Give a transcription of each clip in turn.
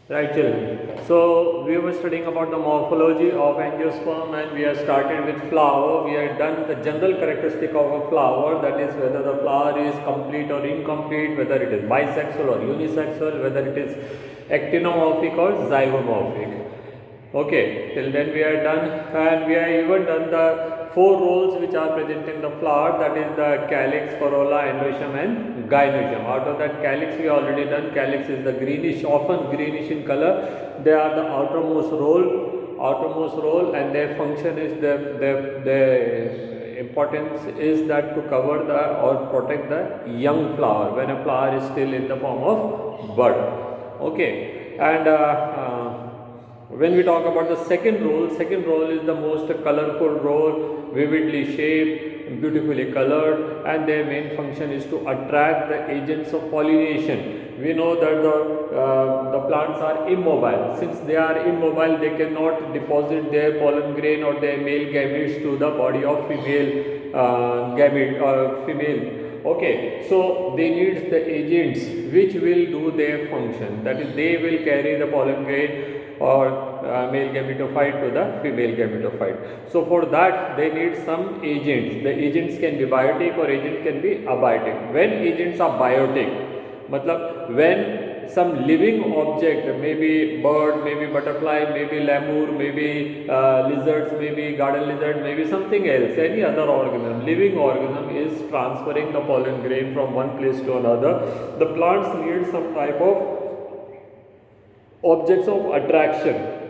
Right, children. So we were studying about the morphology of angiosperm, and we have started with flower. We have done the general characteristic of a flower, that is whether the flower is complete or incomplete, whether it is bisexual or unisexual, whether it is actinomorphic or zygomorphic. Okay, till then we are done, and we have even done the four roles which are present in the flower, that is the calyx, corolla, endoecium and gynoecium. Out of that, calyx we already done. Calyx is the greenish, often greenish in color. They are the outermost roll, and their function is the importance is that to cover the or protect the young flower when a flower is still in the form of bud. Okay, and when we talk about the second role is the most colorful role, vividly shaped, beautifully colored, and their main function is to attract the agents of pollination. We know that the plants are immobile. Since they are immobile, they cannot deposit their pollen grain or their male gametes to the body of female gamete or female. Okay, so they need the agents which will do their function, that is they will carry the pollen grain or male gametophyte to the female gametophyte. So for that they need some agents. The agents can be biotic or agent can be abiotic. When agents are biotic, matlab when some living object, maybe bird, maybe butterfly, maybe lemur, maybe lizards, maybe garden lizard, maybe something else, any other organism, living organism is transferring the pollen grain from one place to another. The plants need some type of objects of attraction.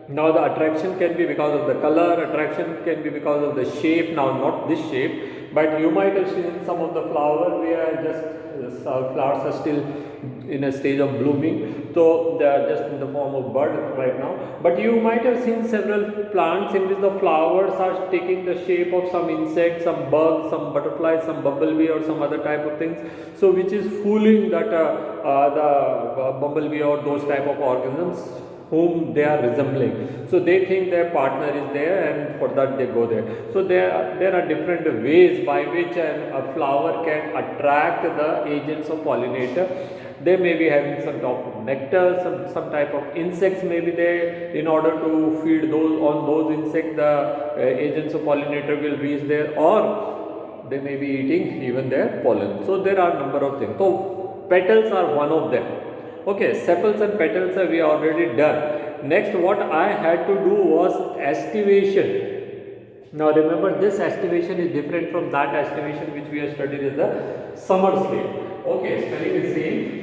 Now the attraction can be because of the color, attraction can be because of the shape. Now not this shape, but you might have seen some of the flower where just flowers are still in a stage of blooming, so they are just in the form of bud right now. But you might have seen several plants in which the flowers are taking the shape of some insect, some bug, some butterfly, some bumblebee or some other type of things, so which is fooling that the bumblebee or those type of organisms whom they are resembling. So they think their partner is there, and for that they go there. So there are different ways by which a flower can attract the agents of pollinator. They may be having some type of nectar, some type of insects may be there. In order to feed those insects, the agents of pollinator will reach there, or they may be eating even their pollen. So there are number of things. So petals are one of them. Okay, sepals and petals we already done. Next, what I had to do was estivation. Now remember, this estivation is different from that estivation which we have studied in the summer slate. Okay, spelling is same.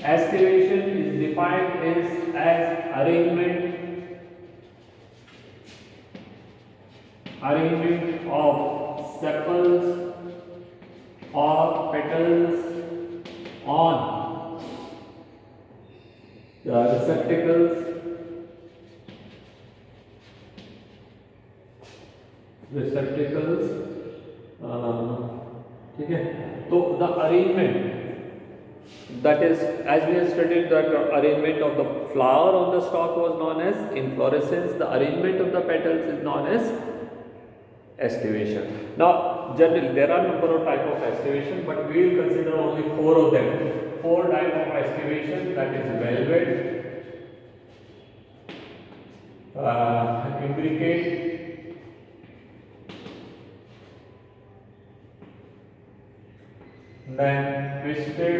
Estivation is defined as arrangement of sepals or petals on the receptacles. ठीक है, तो the arrangement, that is, as we have studied that arrangement of the flower on the stalk was known as inflorescence. The arrangement of the petals is known as estivation. Now generally there are number of type of estivation, but we will consider only four of them. Four type of estivation, that is velvet, imbricate, then twisted,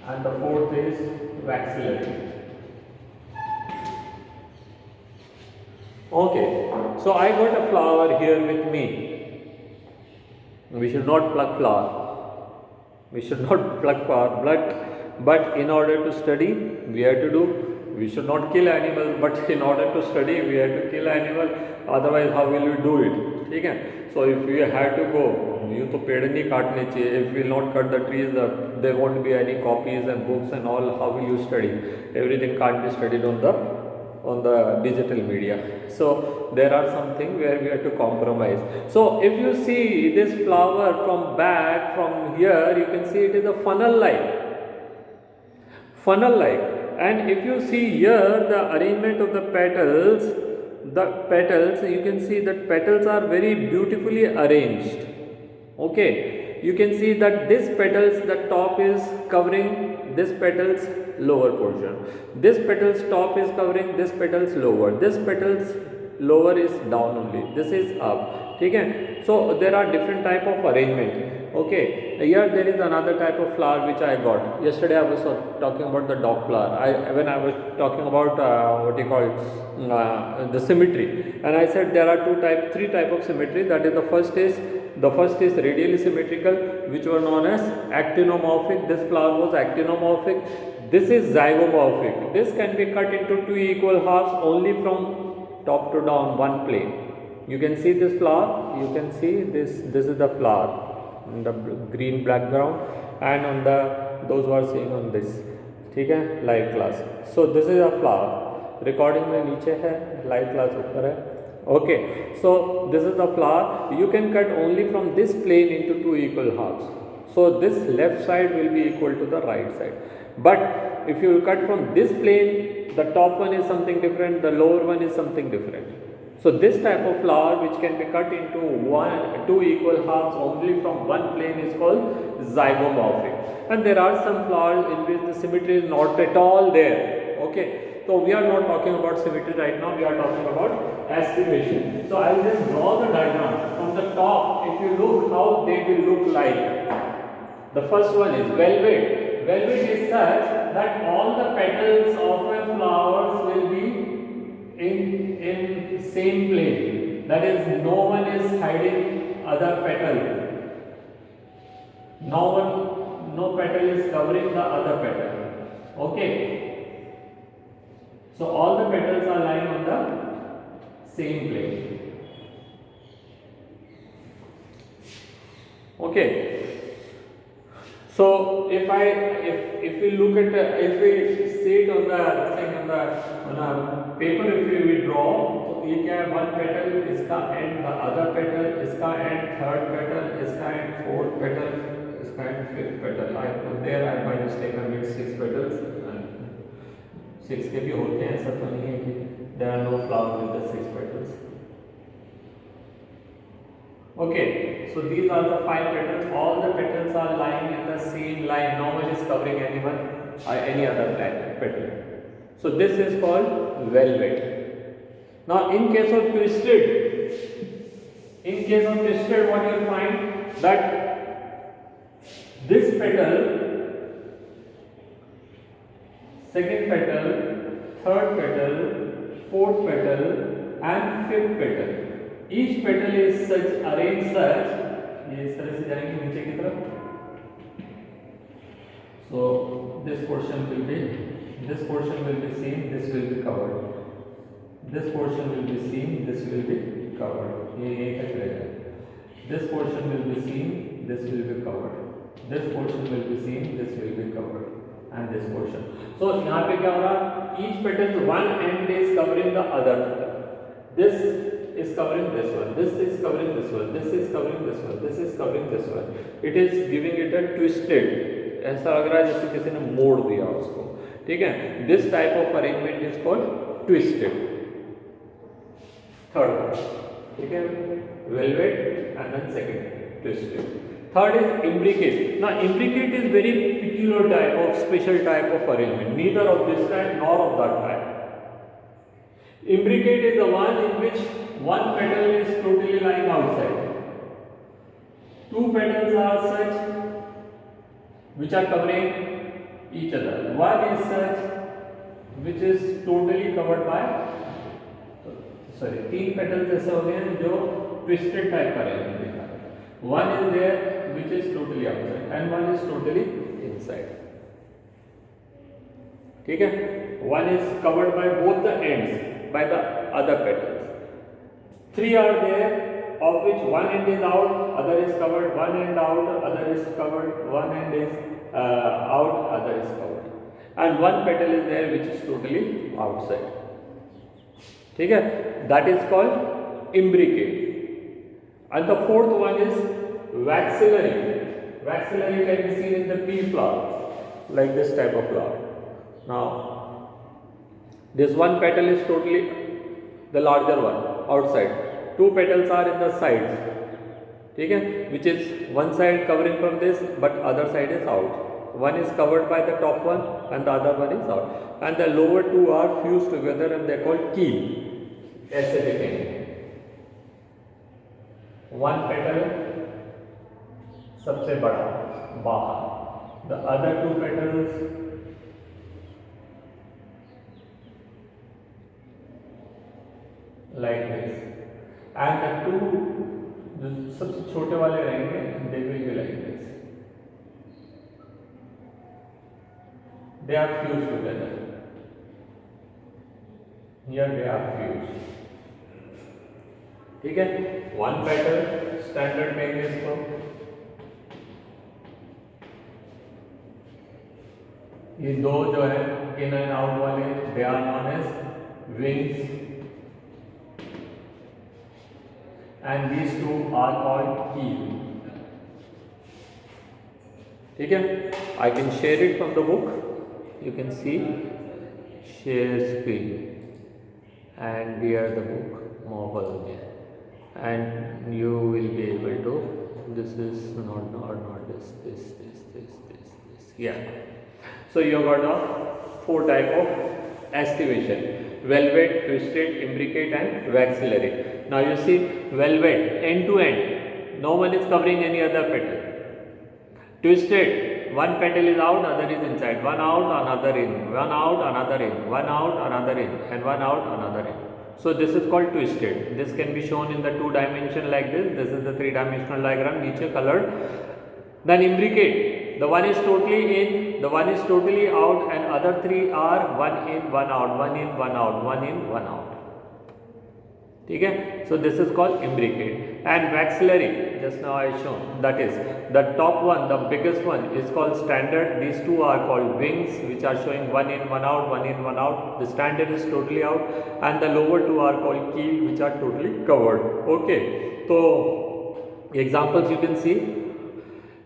and the fourth is vacillary. Okay, so I got a flower here with me. We should not pluck flower. We should not pluck flower, but in order to study, we have to do. We should not kill animals, but in order to study, we have to kill animal. Otherwise, how will we do it? ठीक है? So if we had to go, you तो पेड़ नहीं काटने चाहिए. If we will not cut the trees, there won't be any copies and books and all. How will you study? Everything can't be studied on the digital media. So there are something where we have to compromise. So if you see this flower from back, from here, you can see it is a funnel like. And if you see here the arrangement of the petals, you can see that petals are very beautifully arranged. Okay, you can see that this petals, the top is covering this petals lower portion, this petals top is covering this petals lower, this petals lower is down only, this is up. ठीक है, so there are different type of arrangement. Okay, here there is another type of flower which I got yesterday. I was talking about the dog flower. When I was talking about what you call the symmetry, and I said there are three type of symmetry. That is the first is radially symmetrical, which were known as actinomorphic. This flower was actinomorphic. This is zygomorphic. This can be cut into two equal halves only from top to down one plane. You can see this flower, you can see this is the flower in the green background, and on the those who are seeing on this, ठीक है, live class. So this is a flower, recording में नीचे है, live class ऊपर है. Okay, so this is the flower. You can cut only from this plane into two equal halves. So this left side will be equal to the right side. But if you cut from this plane, the top one is something different, the lower one is something different. So this type of flower which can be cut into two equal halves only from one plane is called zygomorphic. And there are some flowers in which the symmetry is not at all there. Okay, so we are not talking about symmetry right now, we are talking about estimation. So I will just draw the diagram from the top. If you look how they will look like, the first one is velvet. Velvet is such that all the petals of a flowers will be in same plane. That is, no one is hiding other petal. No petal is covering the other petal. Okay. So all the petals are lying on the same plane. Okay. So if we look at if we see it on the thing on a paper, if we draw, तो ये क्या है, one petal, इसका end, the other petal, इसका end, third petal, इसका end, fourth petal, इसका end, fifth petal. I by mistake I made 6 petals. 6 के भी होते हैं, ऐसा तो नहीं है कि there are no flowers with the 6 petals. Okay, so these are the 5 petals. All the petals are lying in the same line. No one is covering anyone or any other petal. So this is called velvet. Now, in case of twisted, what you will find that this petal, second petal, third petal, fourth petal, and fifth petal. Each petal is arranged such, ये इस तरह से जाएंगे नीचे की तरफ. So this portion will be seen, this will be covered. This portion will be seen, this will be covered. ये तक रहेगा. This portion will be seen, this will be covered. This portion will be seen, this will be covered, and this portion. So यहाँ पे क्या हो रहा? Each petal one end is covering the other. This is covering this one, this is covering this one, this is covering this one, this is covering this one. It is giving it a twisted. ऐसा लग रहा है जैसे किसी ने मोड़ दिया उसको. ठीक है, this type of arrangement is called twisted. Third one, ठीक है, velvet, and then second twisted. Third is imbricate. Now imbricate is very peculiar type of special type of arrangement. Neither of this type nor of that type. Imbricate is the one in which one petal is totally lying outside. Two petals are such which are covering each other. One is such which is totally covered by, तीन petals ऐसे हो गए हैं जो twisted type का रहेंगे. One is there which is totally outside and one is totally inside. ठीक है, one is covered by both the ends by the other petals. 3 are there, of which one end is out, other is covered, one end out, other is covered, one end is out, other is covered, and one petal is there which is totally outside. ठीक है, that is called imbricate. And the fourth one is waxillary. Waxillary can be seen in the pea flower, like this type of flower. Now this one petal is totally the larger one outside, two petals are in the sides, ठीक है, which is one side covering from this but other side is out. One is covered by the top one and the other one is out, and the lower two are fused together and they are called keel. ऐसे देखेंगे, one petal सबसे बड़ा बाहर, the other two petals like this, and the two जो सबसे छोटे वाले रहेंगे they will be like this. They are fused together. Here they are fused. ठीक है, one petal standard में इसको ये दो जो है इन एंड आउट वाले they are known as wings, and these two are called keel. ठीक है, I can share it from the book. You can see, share screen, and here the book morphology, and you will be able to, this is not this, yeah. So you got the 4 type of estivation: velvet, twisted, imbricate and waxillary. Now you see, velvet end to end, no one is covering any other petal. Twisted, one petal is out, other is inside, one out, another in, one out, another in, one out, another in, and one out, another in. So this is called twisted. This can be shown in the 2 dimension like this. This is the 3-dimensional diagram, niche colored. Then imbricate, the one is totally in, the one is totally out, and other 3 are one in, one out, one in, one out, one in, one out. ठीक है, so this is called imbricate. And waxillary, just now I shown, that is the top one, the biggest one is called standard. These two are called wings, which are showing one in, one out, one in, one out. The standard is totally out, and the lower two are called keel, which are totally covered. Okay, so examples you can see,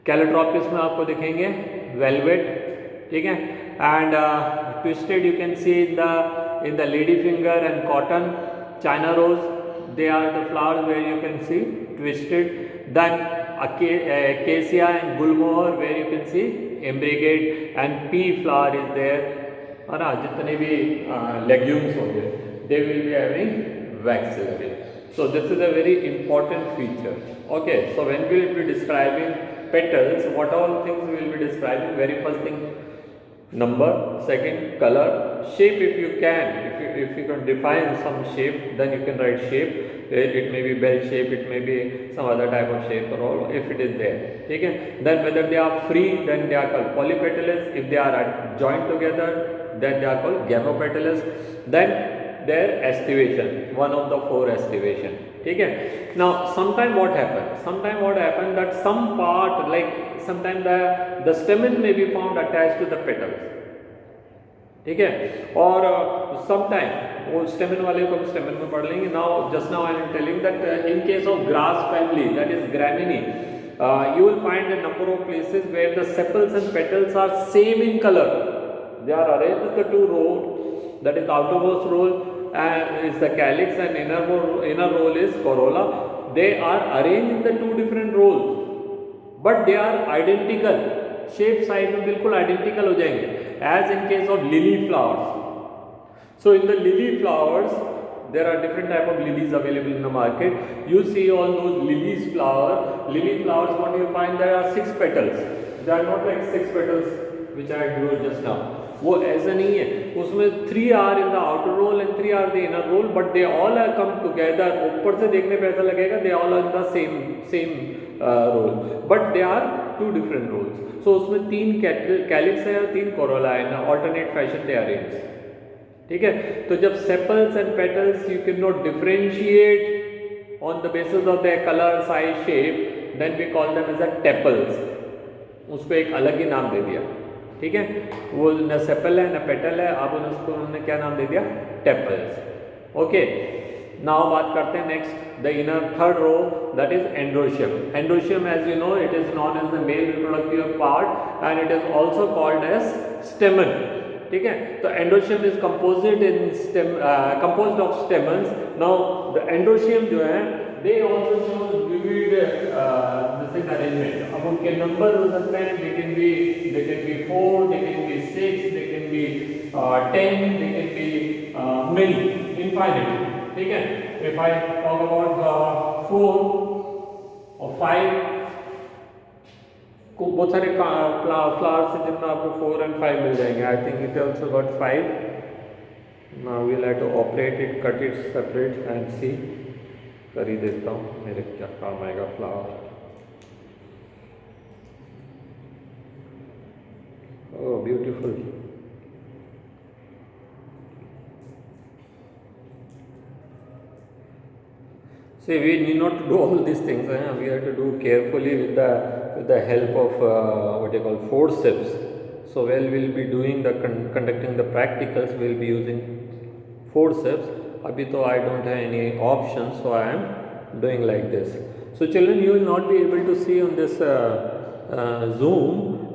Calotropis में आपको दिखेंगे velvet, ठीक है, and twisted you can see in the ladyfinger and cotton. China rose, they are the flowers where you can see twisted. Then acacia and gulmohar where you can see imbricate, and pea flower is there. है ना, जितने भी legumes होंगे they will be having waxillary. So this is a very important feature. Okay, so when we will be describing petals, what all things we will be describing? Very first thing, number, second color, shape. If you can define some shape, then you can write shape. It may be bell shape, it may be some other type of shape or all, if it is there. ठीक है, then whether they are free, then they are called polypetalous. If they are joined together, then they are called gamopetalous. Then their estivation, one of the 4 estivation. ठीक है, now sometime what happen that some part, like sometimes the stamen may be found attached to the petals. ठीक है, और sometime वो stamen वाले को हम stamen में पढ़ लेंगे. Now just now I am telling that in case of grass family, that is Gramineae, you will find a number of places where the sepals and petals are same in color. They are arranged in the 2 rows, that is outermost row is the calyx and inner row is corolla. They are arranged in the 2 different rows, but they are identical. Shape size में बिल्कुल identical हो जाएंगे, as in case of lily flowers. So in the lily flowers, there are different type of lilies available in the market. You see all those lily flowers, what you find, there are 6 petals. They are not like 6 petals which I drew just now. वो ऐसा नहीं है, उसमें 3 are in the outer roll and 3 are the inner roll, but they all are come together. ऊपर से देखने पे ऐसा लगेगा they all are in the same roll, but they are 2 different rolls. So उसमें 3 calyx है और 3 corolla है, in alternate fashion they are arranged. ठीक है, तो जब sepals and petals you cannot differentiate on the basis of their color, size, shape, then we call them as a tepals. उसको एक अलग ही नाम दे दिया. ठीक है, वो न सेपल है न पेटल है, अब उसको हमने क्या नाम दे दिया, टेपल्स. ओके, नाउ बात करते हैं next, the inner third row, that is androecium. Androecium as you know it is known as the male reproductive part and it is also called as stamen. ठीक है, तो androecium is composed of stamens. Now the androecium जो है they also show vivid this is arrangement. अब उनके number हो सकते हैं, they can be 4, they can be 6, they can be 10, they can be many, infinity. ठीक है. If I talk about 4 और 5 को बहुत सारे फ्लावर्स हैं जिनमें आपको 4 and 5 मिल जाएंगे. I think it also got 5. Now we'll have to operate it, cut it separate and see. कर ही देता हूँ, मेरे क्या काम आएगा flower. Oh beautiful. See, we need not to do all these things. We have to do carefully with the help of what you call forceps. So while we'll be doing the conducting the practicals, we'll be using forceps. Abhi to I don't have any options, so I am doing like this. So children, you will not be able to see on this Zoom.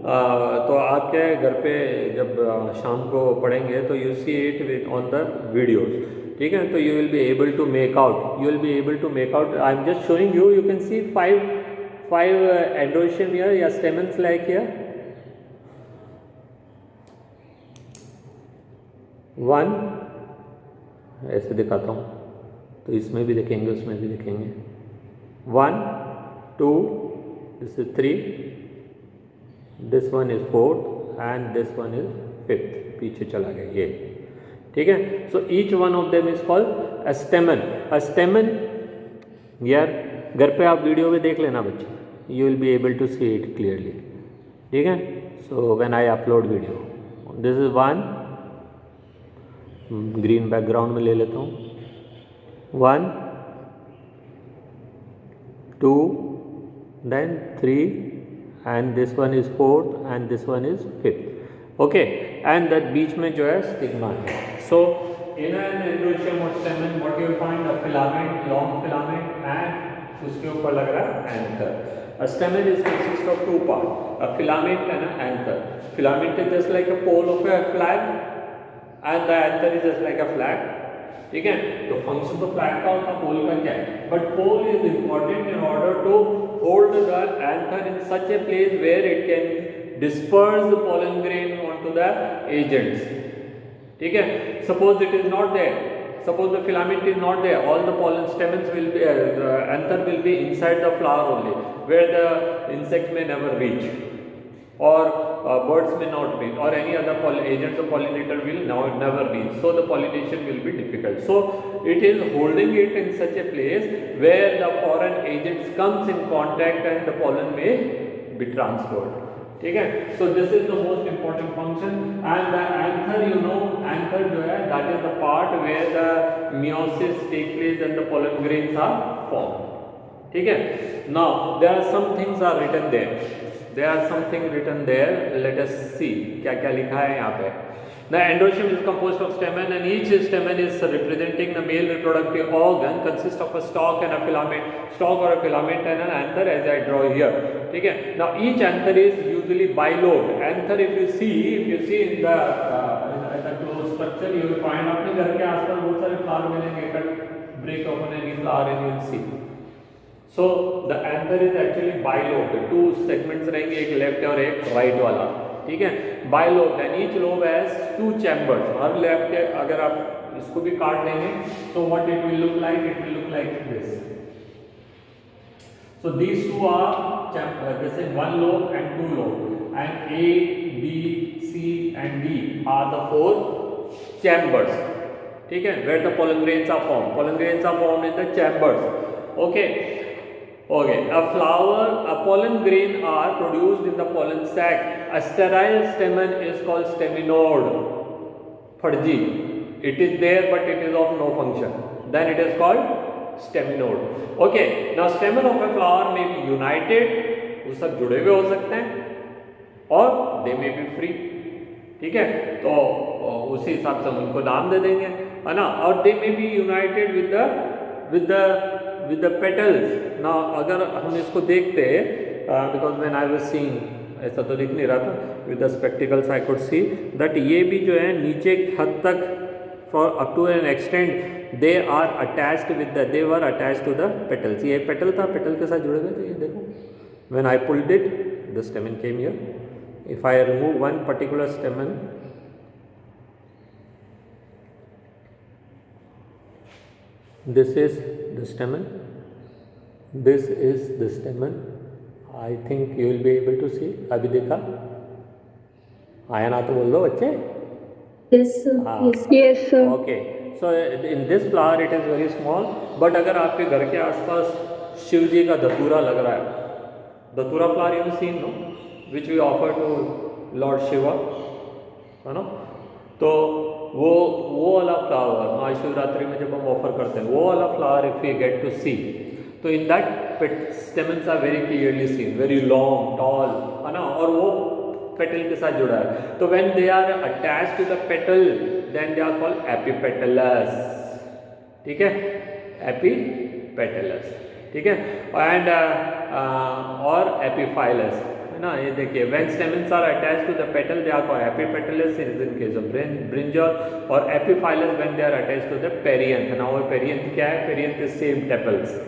तो आप क्या है, घर पे जब शाम को पढ़ेंगे तो you see it with on the videos. ठीक है. तो you will be able to make out. I am just showing you. You can see five androecium here, या stamens like here. 1 ऐसे दिखाता हूँ, तो इसमें भी देखेंगे, उसमें भी देखेंगे. 1 2 this is 3, this one is 4 and this one is 5th. पीछे चला गया ये. ठीक है. So each one of them is called a stamen. A stamen, यार घर पे आप वीडियो में देख लेना बच्चे, you will be able to see it clearly. ठीक है. So when I upload video, this is 1, green background में ले लेता हूँ. 1 2 then 3 and this one is 4th and this one is 5th. Okay, and that बीच में जो है stigma है. So in an endoecium or stamen, what you find? A filament, long filament, and उसके ऊपर लग रहा है anther. A stamen is consist of 2 parts, a filament and an anther. Filament is just like a pole of a flag and the anther is just like a flag. ठीक है. तो function तो flag का होता, पोल का क्या है? But pole is important in order to hold the anther in such a place where it can disperse the pollen grain onto the agents. ठीक है. Suppose it is not there, suppose the filament is not there, all the pollen stamens will be the anther will be inside the flower only, where the insect may never reach, or birds may not reach, or any other agents of pollinator will never reach. So the pollination will be difficult. So it is holding it in such a place where the foreign agents comes in contact and the pollen may be transferred. ठीक है. So this is the most important function. And the anther, you know, anther जो है, that is the part where the meiosis take place and the pollen grains are formed. ठीक है. Now there are some things are written there. There are something written there. Let us see क्या क्या लिखा है यहाँ पे. The endoecium is composed of stamen, and each stamen is representing the male reproductive organ, consists of a stalk and a filament, stalk or a filament and an anther, as I draw here. ठीक है. Now each anther is usually bilobed. Anther, if you see in the closed structure, you will find अपने घर के आसपास बहुत सारे flower मिलेंगे. Cut, break open any flower and you will see. So the anther is actually bilobed. 2 segments रहेंगे, एक left और एक राइट वाला. ठीक है. Bilobe, and each lobe has 2 chambers. हर लेब के अगर आप इसको भी काट देंगे तो what it will look like, it will look like this. So these 2 are chamber, this is 1 lobe and 2 lobe, and A, B, C and D are the 4 chambers. ठीक है. where the pollen grains are formed in the chambers. Okay. A pollen grain are produced in the pollen sac. A sterile stamen is called staminode. Fudgy. It is there but it is of no function. Then it is called staminode. Okay. Now stamen of a flower may be united. वो सब जुड़े हुए हो सकते हैं, और they may be free. ठीक है. तो उसी हिसाब से हम उनको नाम दे देंगे, है ना. और they may be united with the petals. Now अगर हम इसको देखते, because when I was seeing, ऐसा तो दिख नहीं रहा था, with the spectacles I could see that ये भी जो है नीचे हद तक for up to an extent they are attached with the they were attached to the petals. ये पेटल था, पेटल के साथ जुड़े हुए थे, ये देखो. When I pulled it, the stamen came here. If I remove one particular stamen, this is the stamen, this is the stamen. I think you will be able to see. अभी देखा आया ना तो बोल दो बच्चे. Yes, sir. Yes, sir. Okay. So in this flower it is very small. But अगर आपके घर के आसपास शिव जी का धतूरा लग रहा है, धतूरा flower you have seen, no? Which we offer to Lord Shiva, है ना? तो वो वाला फ्लावर महाशिवरात्रि में जब हम ऑफर करते हैं, वो वाला flower if we get to see, तो in that stamens are very clearly seen, very long tall, है ना, और वो पेटल के साथ जुड़ा है. तो when they are attached to the petal then they are called epipetalous. ठीक है, एपिपेटलस. ठीक है, एंड और एपिफाइलस, है ना. ये देखिए, when stamens are attached to the petal they are called epipetalous in case of brinjal, और epiphyllous when they are attached to the perianth. Now perianth क्या है? Perianth is same tepals.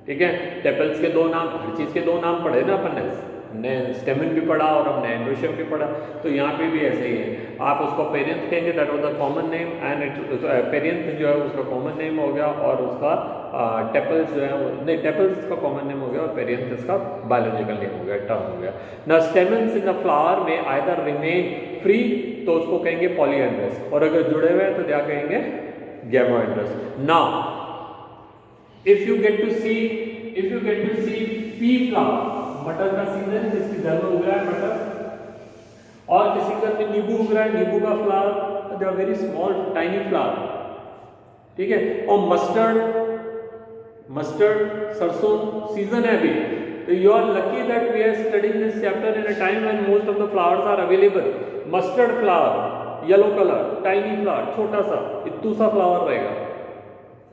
ठीक है, टेपल्स के दो नाम, हर चीज़ के दो नाम पढ़े ना अपन ने. हमने स्टेमन भी पढ़ा और हमने एंड्रोशियम भी पढ़ा, तो यहाँ पे भी ऐसे ही है. आप उसको पेरियंथ कहेंगे, that was the common name, and it perianth जो है उसका कॉमन नेम हो गया, और उसका टेपल्स जो है नहीं, टेपल्स इसका कॉमन नेम हो गया और पेरियंथ इसका बायोलॉजिकल नेम हो गया, टर्म हो गया. ना स्टेमन्स इन द फ्लावर में आइदर रिमेन फ्री, तो उसको कहेंगे पॉलीएंड्रस, और अगर जुड़े हुए हैं तो क्या कहेंगे? Gamoandrous. Now if you get to see pea flower, मटर का सीजन, जिसके घर में उग रहा है मटर, और किसी घर में नींबू उग रहा है, नींबू का flower, they are very small tiny flower. ठीक है, और मस्टर्ड सरसों सीजन है अभी, तो you are lucky that we are studying this chapter in a time when most of the flowers are available. Mustard flower, yellow colour, tiny flower, छोटा सा इत्तू सा फ्लावर रहेगा.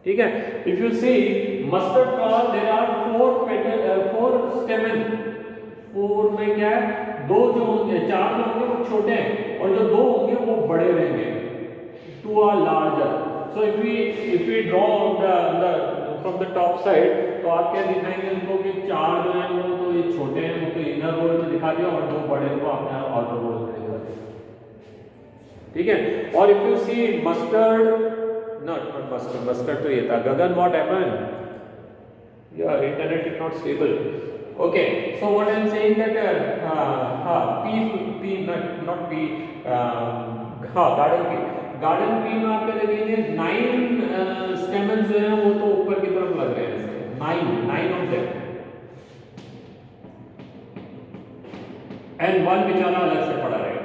ठीक है, if you see mustard flower there are 4 stamen. 4 में क्या है? 2 जो होंगे, 4 जो होंगे वो छोटे हैं, और जो 2 होंगे वो बड़े रहेंगे. 2 are larger. So if we draw from the top side, तो आप क्या दिखाएंगे उनको कि 4 जो है वो तो ये छोटे हैं, वो तो इनर रोल में दिखा दिया, और 2 बड़े को आपने आउटर रोल में दिखा दिया. ठीक है, और if you see mustard, not mustard तो ये था. Gagan, what happened? Your internet is not stable. Okay, so what I am saying that garden pea में आपके देखेंगे 9 स्टेमन्स जो हैं वो तो ऊपर की तरफ लग रहे हैं, 9 of them, and 1 बेचारा अलग से पड़ा रहेगा.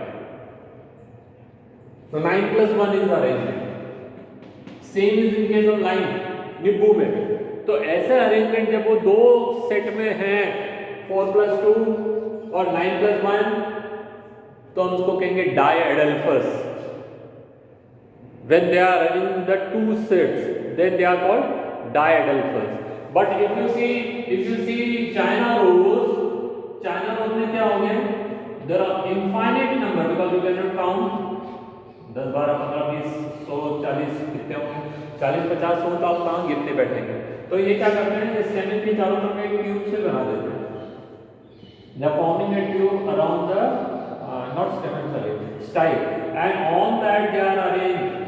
So 9 + 1 is arrangement. Same is in case of line, नींबू में. तो ऐसे अरेंजमेंट जब वो 2 सेट में हैं, 4 + 2 और 9 + 1, तो हम उसको कहेंगे diadelphous. When they are in the 2 sets, then they are called diadelphous. But if you see China rose में क्या हो गया? There are infinite number, because you can not count. 10, 12, 15, 20, 100, 40 कितने होंगे? 40, 50, 100 तो आप कहाँ गिनने बैठेंगे? तो ये क्या करते हैं? स्टेमन के चारों तरफ एक ट्यूब से बना देते हैं. They are forming a tube around the not stamen, sorry, style, and on that they are arranged.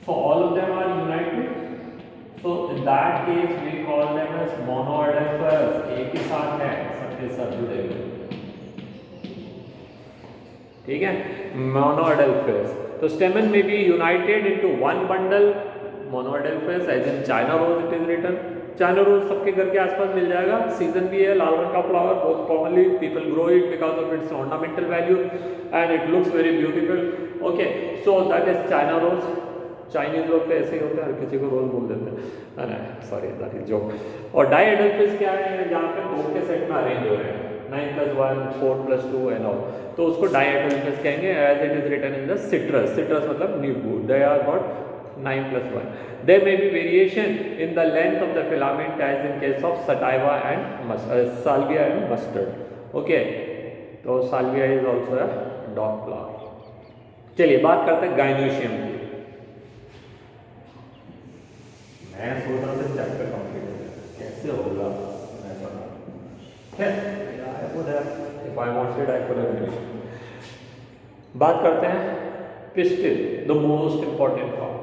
So all of them are united. So in that case we call them as monoadelphous. एक ही साथ है, सबके सब जुड़े हुए. ठीक है, monoadelphous. तो stamen may be united into one bundle, monoadelphous, as in China rose it is written. China rose सबके घर के आसपास मिल जाएगा. सीजन भी है, लाल रंग का फ्लावर, बहुत commonly people grow it because of its ornamental value and it looks very beautiful. Okay, so that is China rose. Chinese लोग तो ऐसे ही होते हैं, हर किसी को रोज बोल देते हैं. Sorry, that is joke. और डायएडल्फस क्या है? जहाँ पे 2 के सेट में अरेंज हो रहे हैं, 9 + 1, 4 + 2 एंड ऑल, तो उसको डायएडल्फस कहेंगे, as it is written in the citrus. Citrus मतलब नींबू. They are got 9 + 1. There may be variation in the length of the filament as in case of sativa and salvia and mustard. Okay, so salvia is also a dog flower. चलिए बात करते हैं gynoecium की। मैं सोच रहा था chapter complete हो गया, कैसे होगा मैं पता है। If I wanted I could have finished. बात करते हैं pistil, the most important part.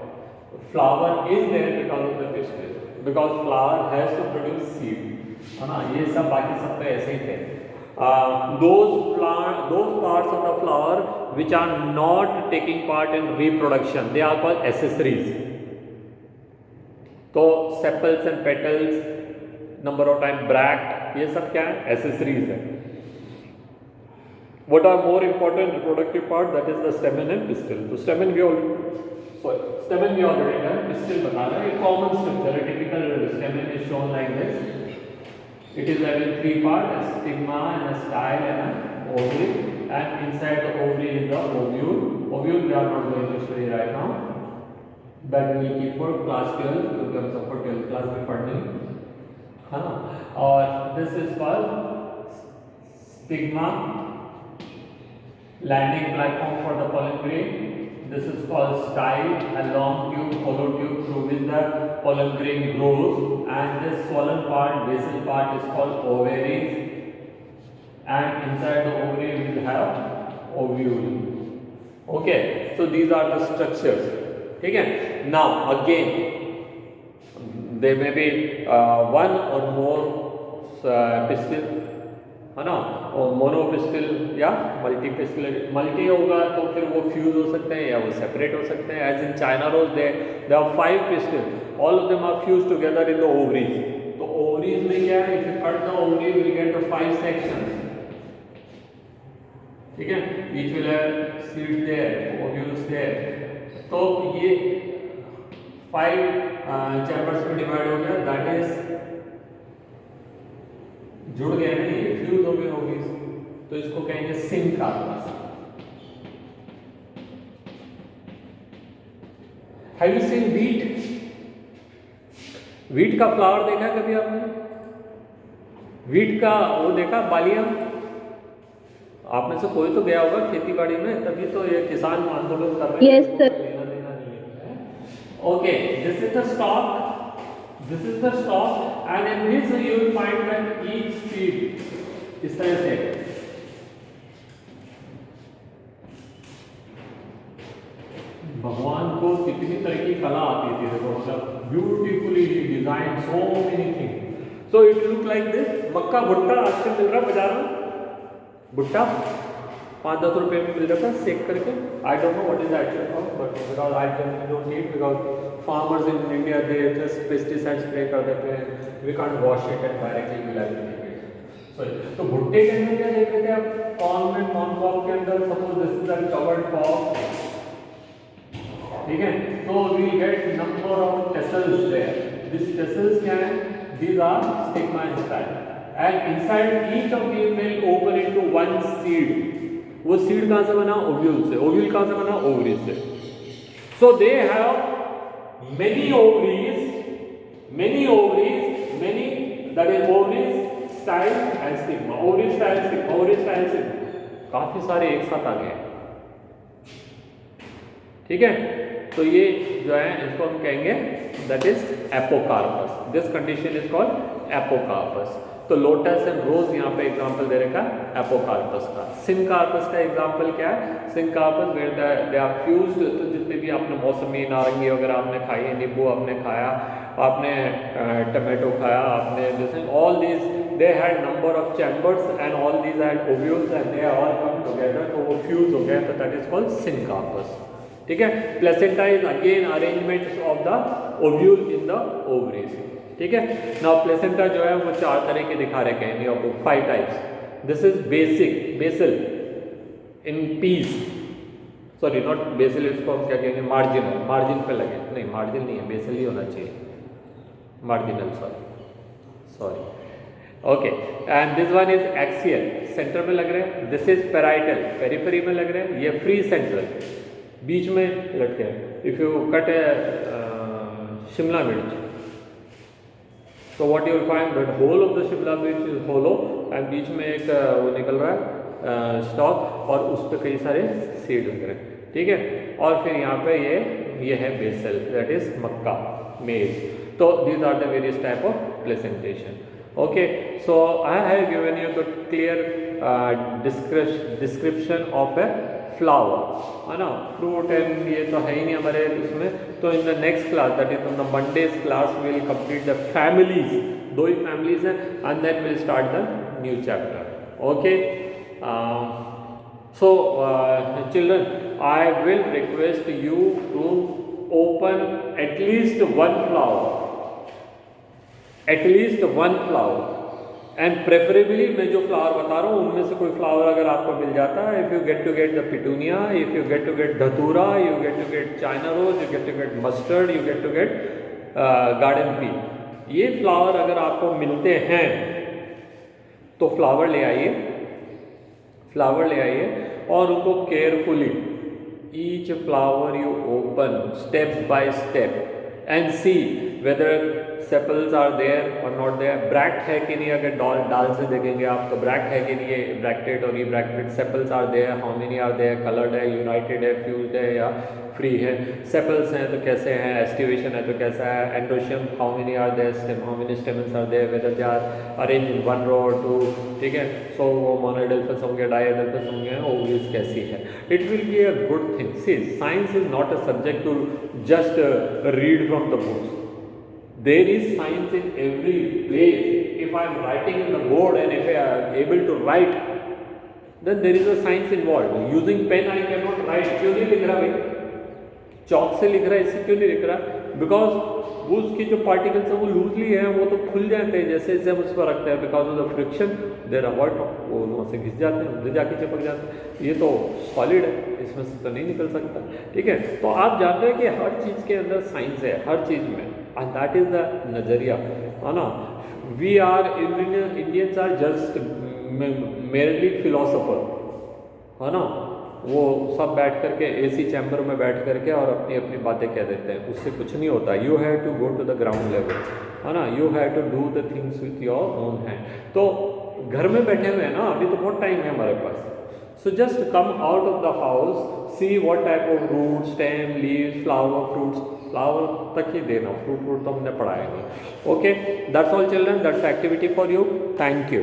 Flower is there because of the pistil, because flower has to produce seed, है ना। ये सब बाकी सब तो ऐसे ही थे। those parts of the flower which are not taking part in reproduction, they are called accessories. तो sepals and petals, number of time bract, ये सब क्या है, एसेसरीज है। What are more important reproductive part, that is the stamen and pistil. तो stamen भी already done, pistil बता रहा है। कॉमन स्ट्रक्चर है, typical stamen is shown like this. It is having three parts, a stigma and a style and an ovary, and inside the ovary is the ovule. Ovule we are not going to study right now, that we keep for class 12, क्योंकि हम सबको 12th class में पढ़ने हैं, हाँ। और this is called stigma, landing platform for the pollen grain. This is called style, a long tube, hollow tube through which the pollen grain grows, and this swollen part, basal part is called ovaries, and inside the ovary we will have ovule. Okay, so these are the structures. ठीक है। Now again there may be one or more pistil, है ना, और मोनोपिस्टिल या मल्टीपिस्टिल। Multi होगा तो फिर वो फ्यूज हो सकते हैं या वो सेपरेट हो सकते हैं। As in China rose they are 5 pistil, all of them are fuse together in the ovaries. तो ओवरीज में क्या है, if you cut the ovary will get the 5 sections, ठीक है। Each will have seeds there, ovules there. तो ये 5 chambers में divide हो गया, दैट इज जुड़ गए नहीं, फ्यूज हो गए ओवरीज, तो इसको कहेंगे syncarpous. Have you seen wheat? Wheat का फ्लावर देखा कभी आपने? व्हीट का वो देखा बालियां? आप में से कोई तो गया होगा खेती बाड़ी में, तभी तो ये किसान आंदोलन कर रहे हैं। Yes, sir. लेना देना नहीं है। Okay, this is the stock, this is the stalk, and in this you will find that each seed इस तरह से भगवान को कितनी तरह की कला आती थी, देखो मतलब beautifully design, so many thing. So it look like this. मक्का भुट्टा आजकल मिल रहा है बाजार में, भुट्टा 5-10 रुपए में मिल जाता है सेक करके। I don't know what is actual cost, but because I don't need, because farmers in India they just pesticide spray कर देते हैं, we can't wash it and directly will have it. तो भुट्टे के अंदर क्या देख रहे थे आप, कॉर्न में कॉर्न कॉब के अंदर suppose this is a covered cob, ठीक है। तो we get number of tassels there. This tassels क्या है, these are stigma and style, and inside each of these will open into one seed. वो seed कहां से बना, ओव्यूल से। ओव्यूल कहां से बना, ओवरी से। So they have many ovaries, many that is ovaries, style and stigma, ovary style stigma, ovary style stigma, काफी सारे एक साथ आ गए, ठीक है। तो ये जो है इसको हम कहेंगे that is apocarpus. This condition is called apocarpus. तो लोटस एंड रोज यहाँ पे एग्जांपल दे रखा है एपोकार्पस का। सिनकार्पस का एग्जांपल क्या है, syncarpous where they are fused. तो जितने भी आपने मौसमी, नारंगी वगैरह आपने खाई, नींबू आपने खाया, आपने टमाटो खाया, आपने जैसे all these they had number of chambers and all these had ovules and they all come together, तो वो फ्यूज हो गया, तो दैट इज कॉल्ड सिनकार्पस, ठीक है। Placenta is again arrangement of the ovule in the ovaries, ठीक है। Now placenta जो है वो 4 तरह के दिखा रखे हैं in your book, 5 types. This is basal in piece, sorry not basal, इसको हम क्या कहेंगे, मार्जिनल, मार्जिन पे लगे, नहीं मार्जिन नहीं है, बेसल ही होना चाहिए, marginal, sorry okay. And this one is axial, centre में लग रहे हैं। दिस इज पेराइटल, पेरिफेरी में लग रहे हैं। ये फ्री सेंट्रल, बीच में लटके हैं। इफ यू कट ए शिमला मिर्च, so what you will find that whole of the Shimla मिर्च is hollow and बीच में एक वो निकल रहा है स्टॉक, और उस पर कई सारे सीड लग रहे हैं। ठीक है। और फिर यहाँ पे ये है बेसल, दैट इज मक्का, मेज। तो these are the various type of placentation. Okay, so I have given you the clear description of a flower, है ना, फ्रूट एंड ये तो है ही नहीं हमारे इसमें। तो in the next class, that is on the Monday's class, will complete the families, 2 ही फैमिलीज हैं, and then will start the new chapter. Okay, so children, I will request you to open at least one flower, and preferably मैं जो flower बता रहा हूँ उनमें से कोई फ्लावर अगर आपको मिल जाता है, if you get to get the petunia, if you get to get धतूरा, you get to get china rose, you get to get mustard, you get to get garden pea, ये फ्लावर अगर आपको मिलते हैं तो फ्लावर ले आइए और उनको carefully, each flower you open step by step and see whether sepals are there और नॉट देयर, ब्रैक्ट है कि नहीं, अगर डाल से देखेंगे आप तो ब्रैक्ट है कि नहीं, ये ब्रैक्टेड और ये bracted, sepals are there, how many are there, coloured है, यूनाइटेड है, फ्यूज्ड है या फ्री है, सेपल्स हैं तो कैसे हैं, एस्टिवेशन है तो कैसा है, androecium how many are there, stem how many stamens are there, whether they are arrange in 1 row और 2, ठीक है। सो वो मोनोडेल्फस होंगे, डाइडेल्फस होंगे, ओवरीज कैसी है, it will be a good thing. See, science is not a subject to just read from the books, there is science in every place. If I am writing in the board and if I am able to write, then there is a science involved. Using pen I cannot write, क्यों नहीं लिख रहा भाई, चौक से लिख रहा है, इससे क्यों नहीं लिख रहा, बिकॉज वो उसकी जो पार्टिकल्स हैं वो लूजली हैं, वो तो खुल जाते हैं जैसे जैसे हम उस पर रखते हैं, because of the friction there avoid, वो वहाँ से घिस जाते हैं, उधर जाके चिपक जाते हैं, ये तो सॉलिड है, इसमें से तो नहीं निकल सकता, ठीक है। तो आप जानते हैं कि हर चीज़ के अंदर साइंस है, हर चीज़ में, and that is the नज़रिया, है ना। we are Indians are just merely philosopher, है ना, वो सब बैठ करके एसी चैम्बर में बैठ करके और अपनी अपनी बातें कह देते हैं, उससे कुछ नहीं होता। You have to go to the ground level, है ना, you have to do the things with your own hand. तो घर में बैठे हुए हैं ना, अभी तो बहुत टाइम है हमारे पास, so just come out of the house, see what type of root, stem, leaves, flower, fruits, flower तक ही देना, fruit तो हमने पढ़ाया नहीं। Okay, that's all children, that's the activity for you. Thank you.